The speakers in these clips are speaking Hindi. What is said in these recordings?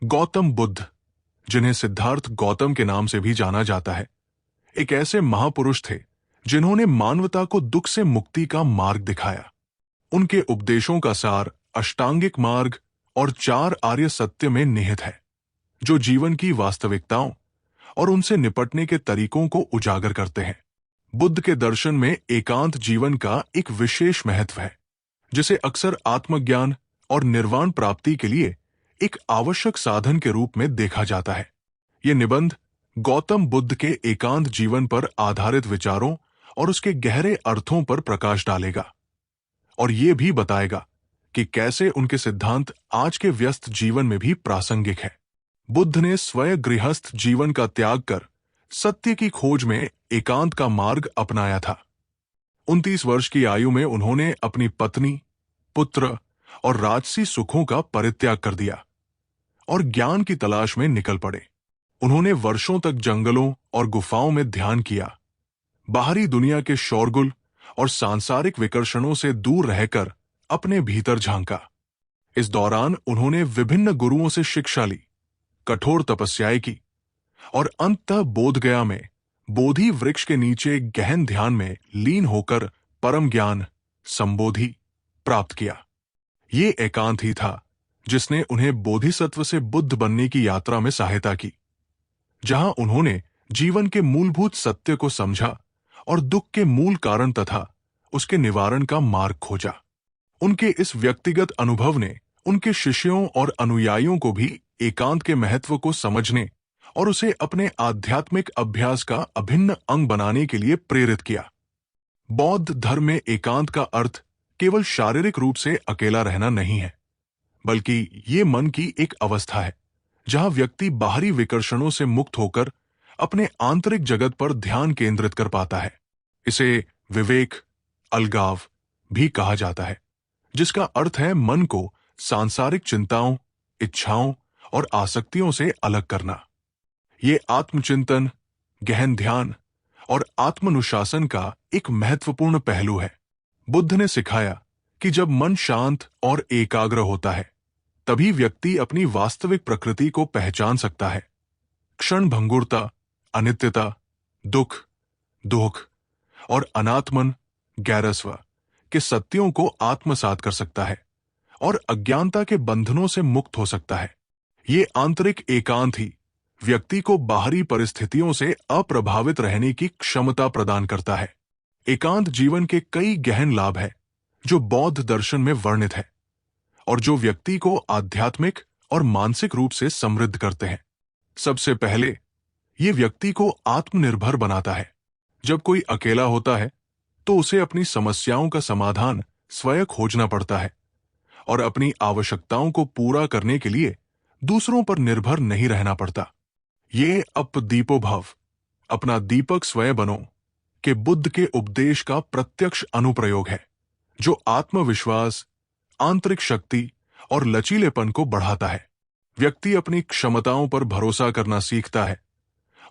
गौतम बुद्ध, जिन्हें सिद्धार्थ गौतम के नाम से भी जाना जाता है, एक ऐसे महापुरुष थे जिन्होंने मानवता को दुख से मुक्ति का मार्ग दिखाया। उनके उपदेशों का सार अष्टांगिक मार्ग और 4 आर्य सत्य में निहित है, जो जीवन की वास्तविकताओं और उनसे निपटने के तरीकों को उजागर करते हैं। बुद्ध के दर्शन में एकांत जीवन का एक विशेष महत्व है, जिसे अक्सर आत्मज्ञान और निर्वाण प्राप्ति के लिए एक आवश्यक साधन के रूप में देखा जाता है। ये निबंध गौतम बुद्ध के एकांत जीवन पर आधारित विचारों और उसके गहरे अर्थों पर प्रकाश डालेगा, और ये भी बताएगा कि कैसे उनके सिद्धांत आज के व्यस्त जीवन में भी प्रासंगिक है। बुद्ध ने स्वयं गृहस्थ जीवन का त्याग कर सत्य की खोज में एकांत का मार्ग अपनाया था। 29 वर्ष की आयु में उन्होंने अपनी पत्नी, पुत्र और राजसी सुखों का परित्याग कर दिया और ज्ञान की तलाश में निकल पड़े। उन्होंने वर्षों तक जंगलों और गुफाओं में ध्यान किया, बाहरी दुनिया के शोरगुल और सांसारिक विकर्षणों से दूर रहकर अपने भीतर झांका। इस दौरान उन्होंने विभिन्न गुरुओं से शिक्षा ली, कठोर तपस्याएं की और अंततः बोधगया में बोधि वृक्ष के नीचे गहन ध्यान में लीन होकर परम ज्ञान संबोधि प्राप्त किया। ये एकांत ही था जिसने उन्हें बोधिसत्व से बुद्ध बनने की यात्रा में सहायता की, जहां उन्होंने जीवन के मूलभूत सत्य को समझा और दुख के मूल कारण तथा उसके निवारण का मार्ग खोजा। उनके इस व्यक्तिगत अनुभव ने उनके शिष्यों और अनुयायियों को भी एकांत के महत्व को समझने और उसे अपने आध्यात्मिक अभ्यास का अभिन्न अंग बनाने के लिए प्रेरित किया। बौद्ध धर्म में एकांत का अर्थ केवल शारीरिक रूप से अकेला रहना नहीं है, बल्कि ये मन की एक अवस्था है जहां व्यक्ति बाहरी विकर्षणों से मुक्त होकर अपने आंतरिक जगत पर ध्यान केंद्रित कर पाता है। इसे विवेक, अलगाव भी कहा जाता है, जिसका अर्थ है मन को सांसारिक चिंताओं, इच्छाओं और आसक्तियों से अलग करना। ये आत्मचिंतन, गहन ध्यान और आत्मानुशासन का एक महत्वपूर्ण पहलू है। बुद्ध ने सिखाया कि जब मन शांत और एकाग्र होता है, तभी व्यक्ति अपनी वास्तविक प्रकृति को पहचान सकता है। क्षण भंगुरता, अनित्यता, दुख, दोख और अनात्मन, गैरस्व के सत्यों को आत्मसात कर सकता है और अज्ञानता के बंधनों से मुक्त हो सकता है। ये आंतरिक एकांत ही व्यक्ति को बाहरी परिस्थितियों से अप्रभावित रहने की क्षमता प्रदान करता है। एकांत जीवन के कई गहन लाभ हैं जो बौद्ध दर्शन में वर्णित है और जो व्यक्ति को आध्यात्मिक और मानसिक रूप से समृद्ध करते हैं। सबसे पहले, ये व्यक्ति को आत्मनिर्भर बनाता है। जब कोई अकेला होता है तो उसे अपनी समस्याओं का समाधान स्वयं खोजना पड़ता है और अपनी आवश्यकताओं को पूरा करने के लिए दूसरों पर निर्भर नहीं रहना पड़ता। ये अपदीपो भव, अपना दीपक स्वयं बनो, के बुद्ध के उपदेश का प्रत्यक्ष अनुप्रयोग है, जो आत्मविश्वास, आंतरिक शक्ति और लचीलेपन को बढ़ाता है। व्यक्ति अपनी क्षमताओं पर भरोसा करना सीखता है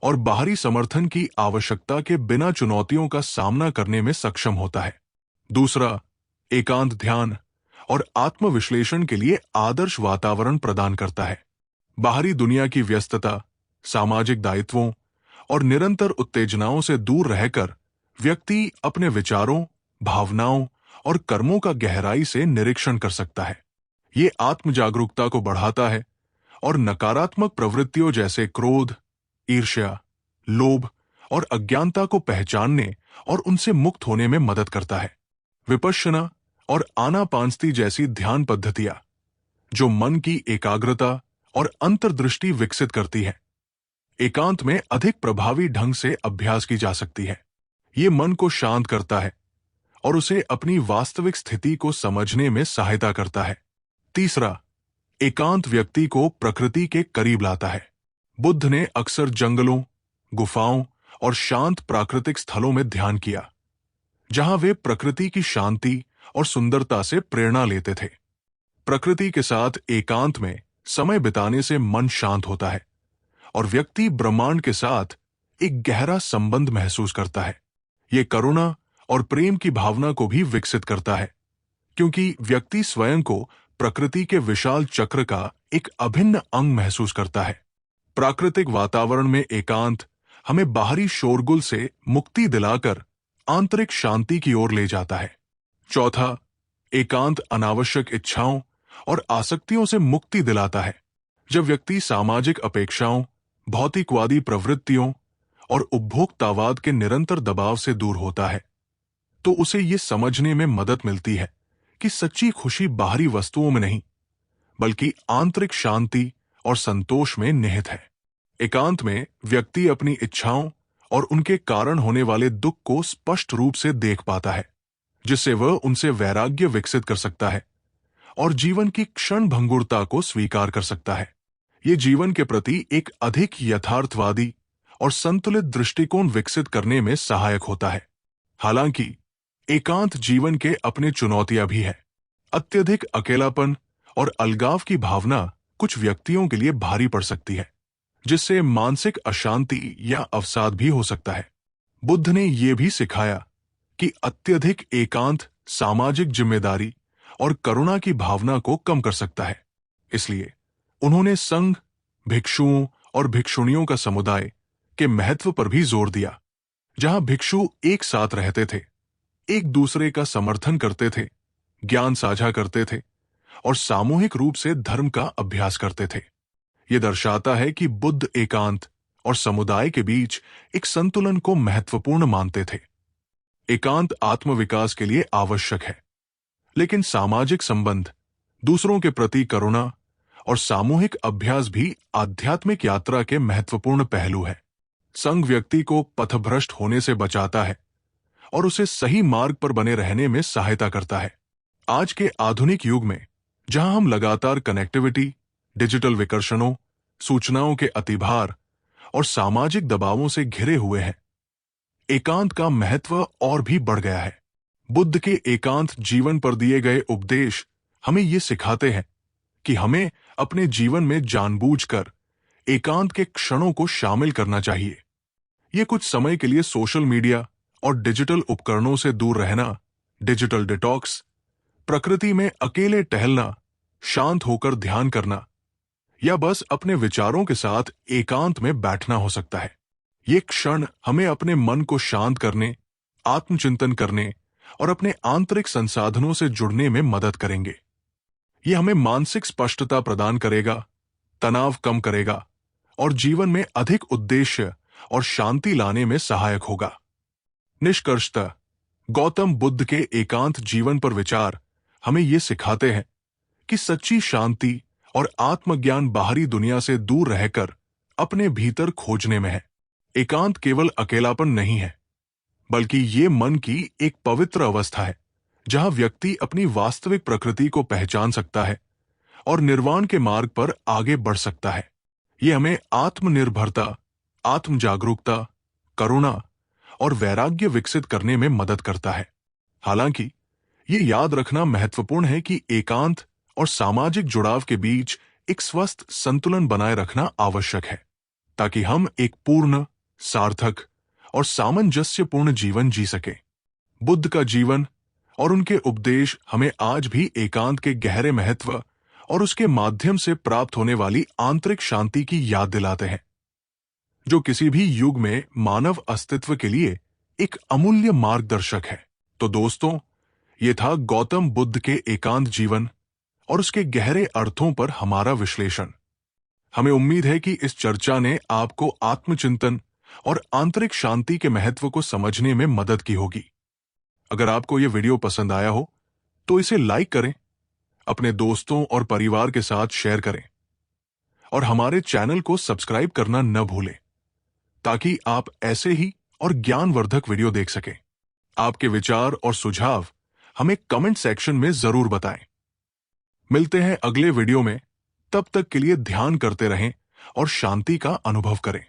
और बाहरी समर्थन की आवश्यकता के बिना चुनौतियों का सामना करने में सक्षम होता है। दूसरा, एकांत ध्यान और आत्मविश्लेषण के लिए आदर्श वातावरण प्रदान करता है। बाहरी दुनिया की व्यस्तता, सामाजिक दायित्वों और निरंतर उत्तेजनाओं से दूर रहकर व्यक्ति अपने विचारों, भावनाओं और कर्मों का गहराई से निरीक्षण कर सकता है। ये आत्म जागरूकता को बढ़ाता है और नकारात्मक प्रवृत्तियों जैसे क्रोध, ईर्ष्या, लोभ और अज्ञानता को पहचानने और उनसे मुक्त होने में मदद करता है। विपश्यना और आनापानसती जैसी ध्यान पद्धतियां, जो मन की एकाग्रता और अंतर्दृष्टि विकसित करती है, एकांत में अधिक प्रभावी ढंग से अभ्यास की जा सकती है। ये मन को शांत करता है और उसे अपनी वास्तविक स्थिति को समझने में सहायता करता है। तीसरा, एकांत व्यक्ति को प्रकृति के करीब लाता है। बुद्ध ने अक्सर जंगलों, गुफाओं और शांत प्राकृतिक स्थलों में ध्यान किया, जहां वे प्रकृति की शांति और सुंदरता से प्रेरणा लेते थे। प्रकृति के साथ एकांत में समय बिताने से मन शांत होता है और व्यक्ति ब्रह्मांड के साथ एक गहरा संबंध महसूस करता है। ये करुणा और प्रेम की भावना को भी विकसित करता है, क्योंकि व्यक्ति स्वयं को प्रकृति के विशाल चक्र का एक अभिन्न अंग महसूस करता है। प्राकृतिक वातावरण में एकांत हमें बाहरी शोरगुल से मुक्ति दिलाकर आंतरिक शांति की ओर ले जाता है। चौथा, एकांत अनावश्यक इच्छाओं और आसक्तियों से मुक्ति दिलाता है। जब व्यक्ति सामाजिक अपेक्षाओं, भौतिकवादी प्रवृत्तियों और उपभोक्तावाद के निरंतर दबाव से दूर होता है, तो उसे ये समझने में मदद मिलती है कि सच्ची खुशी बाहरी वस्तुओं में नहीं, बल्कि आंतरिक शांति और संतोष में निहित है। एकांत में व्यक्ति अपनी इच्छाओं और उनके कारण होने वाले दुख को स्पष्ट रूप से देख पाता है, जिससे वह उनसे वैराग्य विकसित कर सकता है और जीवन की क्षण भंगुरता को स्वीकार कर सकता है। ये जीवन के प्रति एक अधिक यथार्थवादी और संतुलित दृष्टिकोण विकसित करने में सहायक होता है। हालांकि एकांत जीवन के अपने चुनौतियां भी है। अत्यधिक अकेलापन और अलगाव की भावना कुछ व्यक्तियों के लिए भारी पड़ सकती है, जिससे मानसिक अशांति या अवसाद भी हो सकता है। बुद्ध ने यह भी सिखाया कि अत्यधिक एकांत सामाजिक जिम्मेदारी और करुणा की भावना को कम कर सकता है। इसलिए उन्होंने संघ, भिक्षुओं और भिक्षुणियों का समुदाय के महत्व पर भी जोर दिया, जहां भिक्षु एक साथ रहते थे, एक दूसरे का समर्थन करते थे, ज्ञान साझा करते थे और सामूहिक रूप से धर्म का अभ्यास करते थे। यह दर्शाता है कि बुद्ध एकांत और समुदाय के बीच एक संतुलन को महत्वपूर्ण मानते थे। एकांत आत्मविकास के लिए आवश्यक है, लेकिन सामाजिक संबंध, दूसरों के प्रति करुणा और सामूहिक अभ्यास भी आध्यात्मिक यात्रा के महत्वपूर्ण पहलू है। संघ व्यक्ति को पथभ्रष्ट होने से बचाता है और उसे सही मार्ग पर बने रहने में सहायता करता है। आज के आधुनिक युग में, जहां हम लगातार कनेक्टिविटी, डिजिटल विकर्षणों, सूचनाओं के अतिभार और सामाजिक दबावों से घिरे हुए हैं, एकांत का महत्व और भी बढ़ गया है। बुद्ध के एकांत जीवन पर दिए गए उपदेश हमें ये सिखाते हैं कि हमें अपने जीवन में जानबूझकर एकांत के क्षणों को शामिल करना चाहिए। ये कुछ समय के लिए सोशल मीडिया और डिजिटल उपकरणों से दूर रहना, डिजिटल डिटॉक्स, प्रकृति में अकेले टहलना, शांत होकर ध्यान करना, या बस अपने विचारों के साथ एकांत में बैठना हो सकता है। ये क्षण हमें अपने मन को शांत करने, आत्मचिंतन करने और अपने आंतरिक संसाधनों से जुड़ने में मदद करेंगे। ये हमें मानसिक स्पष्टता प्रदान करेगा, तनाव कम करेगा और जीवन में अधिक उद्देश्य और शांति लाने में सहायक होगा। निष्कर्षतः गौतम बुद्ध के एकांत जीवन पर विचार हमें ये सिखाते हैं कि सच्ची शांति और आत्मज्ञान बाहरी दुनिया से दूर रहकर अपने भीतर खोजने में है। एकांत केवल अकेलापन नहीं है, बल्कि ये मन की एक पवित्र अवस्था है, जहां व्यक्ति अपनी वास्तविक प्रकृति को पहचान सकता है और निर्वाण के मार्ग पर आगे बढ़ सकता है। ये हमें आत्मनिर्भरता, आत्मजागरूकता, करुणा और वैराग्य विकसित करने में मदद करता है। हालांकि ये याद रखना महत्वपूर्ण है कि एकांत और सामाजिक जुड़ाव के बीच एक स्वस्थ संतुलन बनाए रखना आवश्यक है, ताकि हम एक पूर्ण, सार्थक और सामंजस्यपूर्ण जीवन जी सकें। बुद्ध का जीवन और उनके उपदेश हमें आज भी एकांत के गहरे महत्व और उसके माध्यम से प्राप्त होने वाली आंतरिक शांति की याद दिलाते हैं, जो किसी भी युग में मानव अस्तित्व के लिए एक अमूल्य मार्गदर्शक है। तो दोस्तों, ये था गौतम बुद्ध के एकांत जीवन और उसके गहरे अर्थों पर हमारा विश्लेषण। हमें उम्मीद है कि इस चर्चा ने आपको आत्मचिंतन और आंतरिक शांति के महत्व को समझने में मदद की होगी। अगर आपको यह वीडियो पसंद आया हो तो इसे लाइक करें, अपने दोस्तों और परिवार के साथ शेयर करें और हमारे चैनल को सब्सक्राइब करना न भूलें, ताकि आप ऐसे ही और ज्ञानवर्धक वीडियो देख सकें। आपके विचार और सुझाव हमें कमेंट सेक्शन में जरूर बताएं। मिलते हैं अगले वीडियो में, तब तक के लिए ध्यान करते रहें और शांति का अनुभव करें।